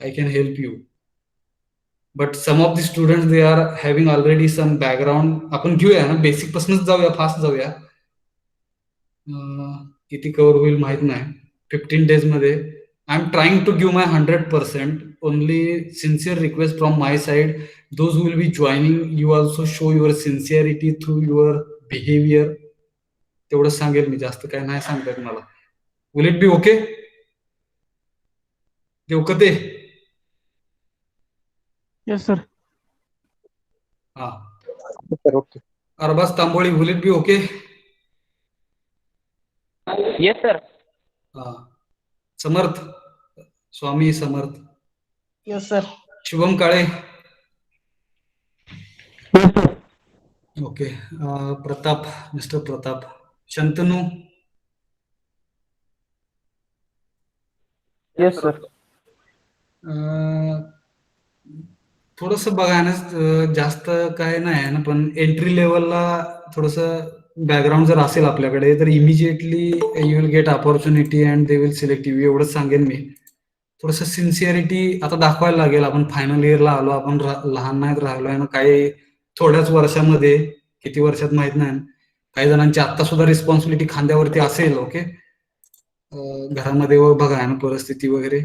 I can help you. But some of the students they are having already some background. आपण घेऊया ना, बेसिक पासूनच जाऊया, फास्ट जाऊया. किती कव्हर होईल माहित नाही 15 days मध्ये. I am trying to give my 100%. Only sincere request from my side, those will be joining, you also show your sincerity through your behaviour. तेवढं सांगेल मी, जास्त काय नाही सांगतात मला. Will it be okay? Okay ते Yes, sir. हा. Sir, okay. Arbaaz Tamboli, will it be okay? Yes, sir. हा. Samarth, Swami Samarth. Yes sir. Shubham Kale. Okay. Pratap, mister Pratap. Shantanu. Yes, sir. थोडस बघा ना, जास्त काय नाही ना, पण एंट्री लेवलला थोडस बॅकग्राऊंड जर असेल आपल्याकडे तर immediately you will gate opportunity and they will select you. एवढंच सांगेन मी. थोडस सिन्सिअरिटी आता दाखवायला लागेल. आपण फायनल इयरला आलो, आपण लहान नाहीत राहिलोय ना. काही थोड्याच वर्षामध्ये, किती वर्षात माहित नाही, काही जणांची आता सुद्धा रिस्पॉन्सिबिलिटी खांद्यावरती असेल. ओके, घरामध्ये बघा ना परिस्थिती वगैरे,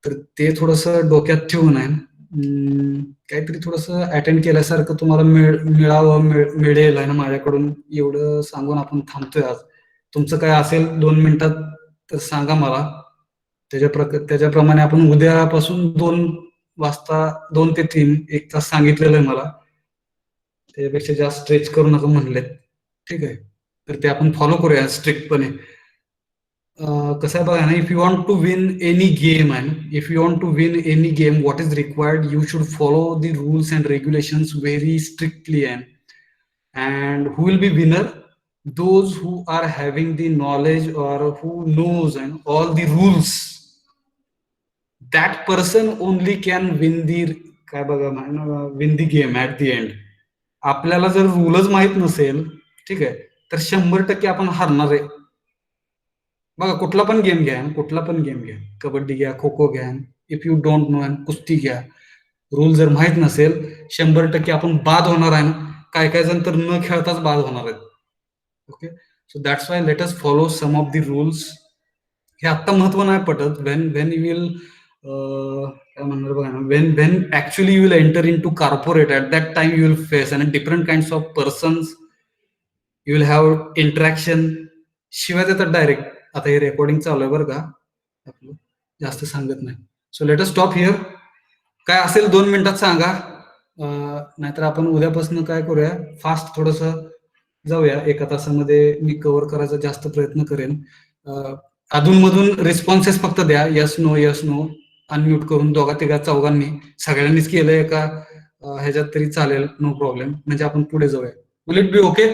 तर ते थोडस डोक्यात ठेवून आहे काहीतरी थोडस अटेंड केल्यासारखं तुम्हाला मिळेल आहे ना माझ्याकडून. एवढं सांगून आपण थांबतोय आज. तुमचं काय असेल 2 मिनिटात तर सांगा मला. त्याच्याप्रमाणे आपण उद्यापासून 2 वाजता 2 ते 3 1 तास सांगितलेलं आहे मला. त्यापेक्षा जास्त स्ट्रेच करू नका म्हणलेत. ठीक आहे, तर ते आपण फॉलो करूया स्ट्रिक्टपणे. कसं आहे बघा ना, if you want to win any game and if you want to win any game, what is required, you should follow the rules and regulations very strictly. And who will be winner? those who are having the knowledge or who knows and all the rules, that person only can win the काय बघा win the game at the end. आपल्याला जर रूलच माहित नसेल, ठीक आहे, तर 100% आपण हारणार आहे. बघा, कुठला पण गेम घ्या, कबड्डी घ्या, खो खो घ्या, इफ यू डोंट नो, कुस्ती घ्या, रूल जर माहित नसेल 100% आपण बाद होणार आहे ना. काय काय जण तर न खेळताच बाद होणार आहेत. Okay, so that's why let us follow some of the rules. हे आता महत्व नाही पटत. वेन यू विल काय म्हणणार बघा ना, when actually you will enter into corporate, at that time you will face and different kinds of persons, you will have interaction. शिवाय देतात डायरेक्ट. आता हे रेकॉर्डिंग चालू आहे बरं का, आपलं जास्त सांगत नाही. So let us stop here. काय असेल 2 मिनिटात सांगा, नाहीतर आपण उद्यापासून काय करूया, फास्ट थोडस जाऊया. 1 तासामध्ये मी कव्हर करायचा जास्त प्रयत्न करेन. अधूनमधून रिस्पॉन्सेस फक्त द्या, यस नो अनम्यूट करून 2-3-4 सगळ्यांनीच केलंय का ह्याच्यात तरी चालेल, नो प्रॉब्लेम. म्हणजे आपण पुढे जाऊया. Will it be okay?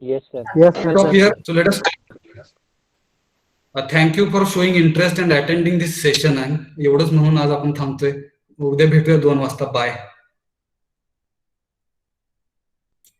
Yes, sir. Stop here. So let us thank you for showing interest and attending this session. एवढंच म्हणून आज आपण थांबतोय. उद्या भेटूया 2 वाजता. बाय.